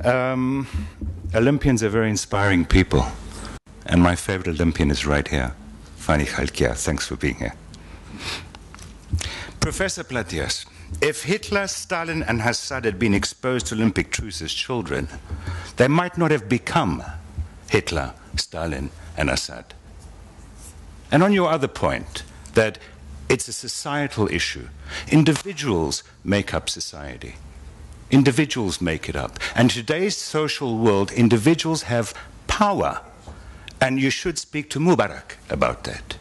Olympians are very inspiring people. And my favorite Olympian is right here. Fanny Khalkia, thanks for being here. Professor Platias, if Hitler, Stalin, and Assad had been exposed to Olympic truce as children, they might not have become Hitler, Stalin, and Assad. And on your other point, that it's a societal issue. Individuals make up society. Individuals make it up. And today's social world, individuals have power. And you should speak to Mubarak about that.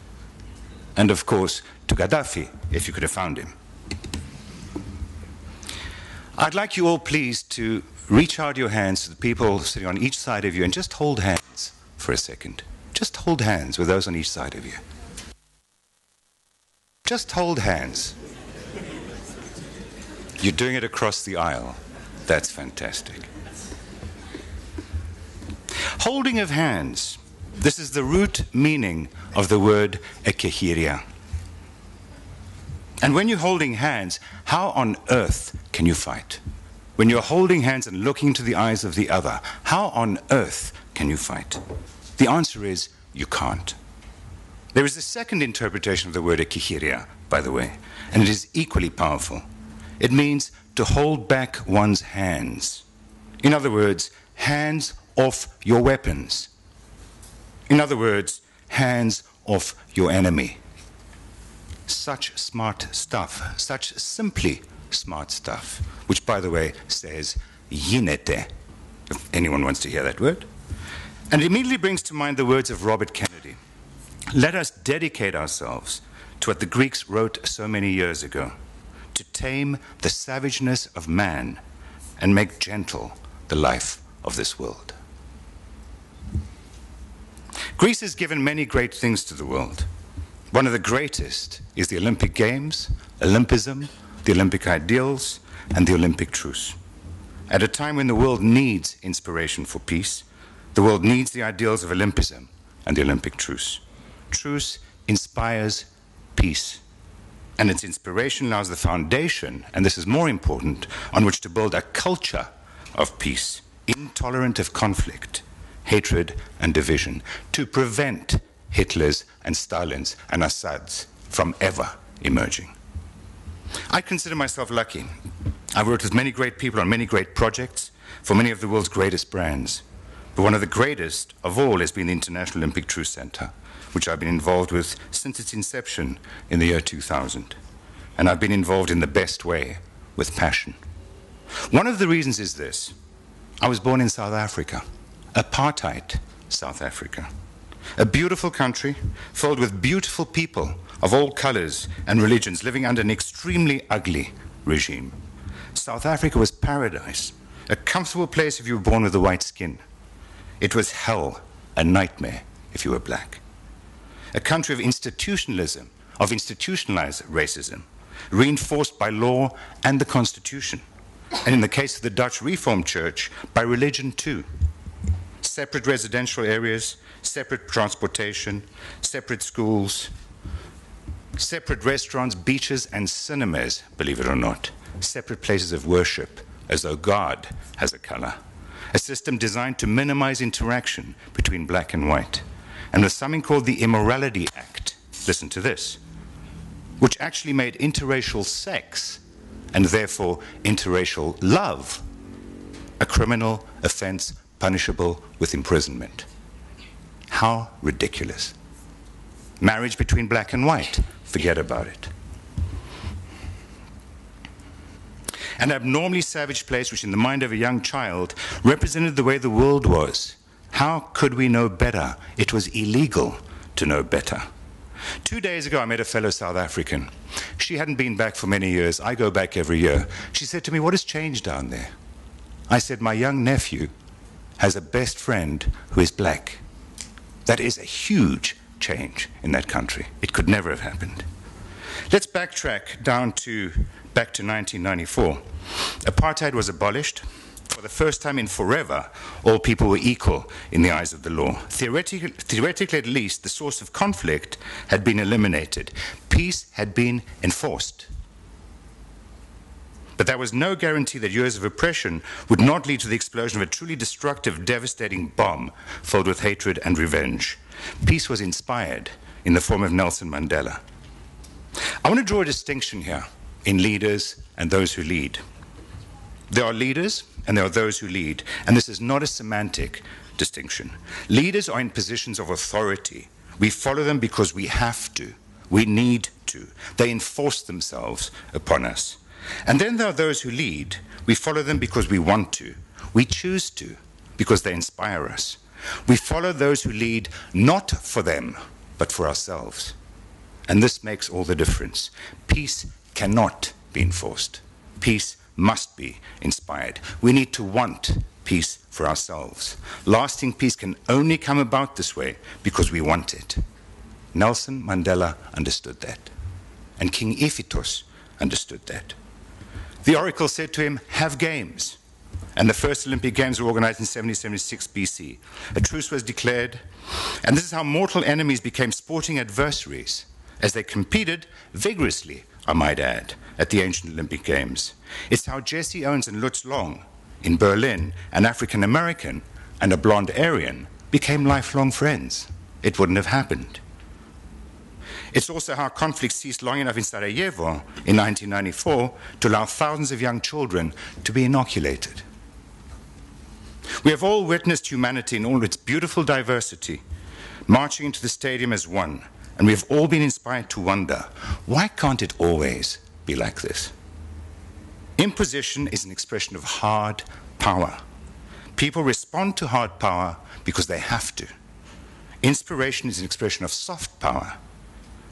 And of course, to Gaddafi, if you could have found him. I'd like you all, please, to reach out your hands to the people sitting on each side of you and just hold hands for a second. Just hold hands with those on each side of you. Just hold hands. You're doing it across the aisle. That's fantastic. Holding of hands. This is the root meaning of the word ekehiria. And when you're holding hands, how on earth can you fight? When you're holding hands and looking into the eyes of the other, how on earth can you fight? The answer is, you can't. There is a second interpretation of the word ekehiria, by the way, and it is equally powerful. It means to hold back one's hands. In other words, hands off your weapons. In other words, hands off your enemy. Such smart stuff, such simply smart stuff, which, by the way, says yinete, if anyone wants to hear that word. And it immediately brings to mind the words of Robert Kennedy. Let us dedicate ourselves to what the Greeks wrote so many years ago, to tame the savageness of man and make gentle the life of this world. Greece has given many great things to the world. One of the greatest is the Olympic Games, Olympism, the Olympic ideals, and the Olympic truce. At a time when the world needs inspiration for peace, the world needs the ideals of Olympism and the Olympic truce. Truce inspires peace, and its inspiration allows the foundation, and this is more important, on which to build a culture of peace, intolerant of conflict, hatred, and division, to prevent Hitlers and Stalins and Assads from ever emerging. I consider myself lucky. I've worked with many great people on many great projects for many of the world's greatest brands. But one of the greatest of all has been the International Olympic Truce Center, which I've been involved with since its inception in the year 2000. And I've been involved in the best way, with passion. One of the reasons is this. I was born in South Africa, apartheid South Africa. A beautiful country filled with beautiful people of all colors and religions living under an extremely ugly regime. South Africa was paradise, a comfortable place if you were born with a white skin. It was hell, a nightmare if you were black. A country of institutionalism, of institutionalized racism, reinforced by law and the Constitution. And in the case of the Dutch Reformed Church, by religion too. Separate residential areas, separate transportation, separate schools, separate restaurants, beaches, and cinemas, believe it or not. Separate places of worship, as though God has a color. A system designed to minimize interaction between black and white. And with something called the Immorality Act, listen to this, which actually made interracial sex, and therefore interracial love, a criminal offense punishable with imprisonment. How ridiculous. Marriage between black and white, forget about it. An abnormally savage place which in the mind of a young child represented the way the world was. How could we know better? It was illegal to know better. 2 days ago, I met a fellow South African. She hadn't been back for many years. I go back every year. She said to me, "What has changed down there?" I said, "My young nephew has a best friend who is black." That is a huge change in that country. It could never have happened. Let's backtrack back to 1994. Apartheid was abolished. For the first time in forever, all people were equal in the eyes of the law. Theoretically, at least, the source of conflict had been eliminated. Peace had been enforced. But that was no guarantee that years of oppression would not lead to the explosion of a truly destructive, devastating bomb filled with hatred and revenge. Peace was inspired in the form of Nelson Mandela. I want to draw a distinction here in leaders and those who lead. There are leaders and there are those who lead, and this is not a semantic distinction. Leaders are in positions of authority. We follow them because we have to. We need to. They enforce themselves upon us. And then there are those who lead. We follow them because we want to. We choose to because they inspire us. We follow those who lead not for them, but for ourselves. And this makes all the difference. Peace cannot be enforced. Peace must be inspired. We need to want peace for ourselves. Lasting peace can only come about this way because we want it. Nelson Mandela understood that. And King Ephitos understood that. The oracle said to him, "Have games." And the first Olympic Games were organized in 7076 BC. A truce was declared, and this is how mortal enemies became sporting adversaries as they competed vigorously, I might add, at the ancient Olympic Games. It's how Jesse Owens and Lutz Long in Berlin, an African American and a blonde Aryan, became lifelong friends. It wouldn't have happened. It's also how conflict ceased long enough in Sarajevo in 1994 to allow thousands of young children to be inoculated. We have all witnessed humanity in all its beautiful diversity, marching into the stadium as one, and we have all been inspired to wonder, why can't it always be like this? Imposition is an expression of hard power. People respond to hard power because they have to. Inspiration is an expression of soft power,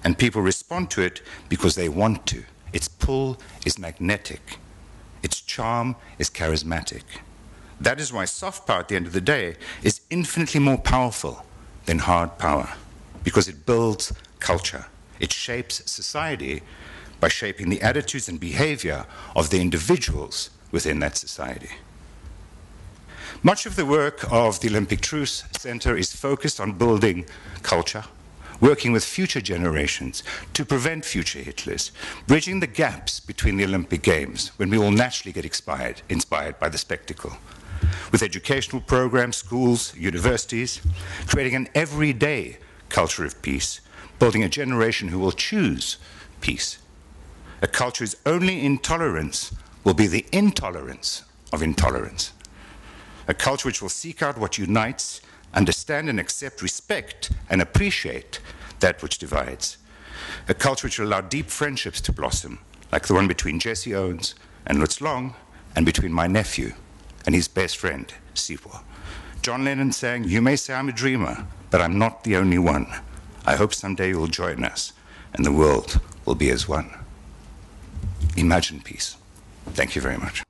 and people respond to it because they want to. Its pull is magnetic. Its charm is charismatic. That is why soft power at the end of the day is infinitely more powerful than hard power, because it builds culture. It shapes society by shaping the attitudes and behavior of the individuals within that society. Much of the work of the Olympic Truce Center is focused on building culture, working with future generations to prevent future Hitlers, bridging the gaps between the Olympic Games when we will naturally get inspired by the spectacle, with educational programs, schools, universities, creating an everyday culture of peace, building a generation who will choose peace. A culture whose only intolerance will be the intolerance of intolerance. A culture which will seek out what unites, understand and accept, respect and appreciate that which divides. A culture which will allow deep friendships to blossom, like the one between Jesse Owens and Lutz Long, and between my nephew and his best friend, Sipho. John Lennon sang, "You may say I'm a dreamer, but I'm not the only one. I hope someday you'll join us and the world will be as one." Imagine peace. Thank you very much.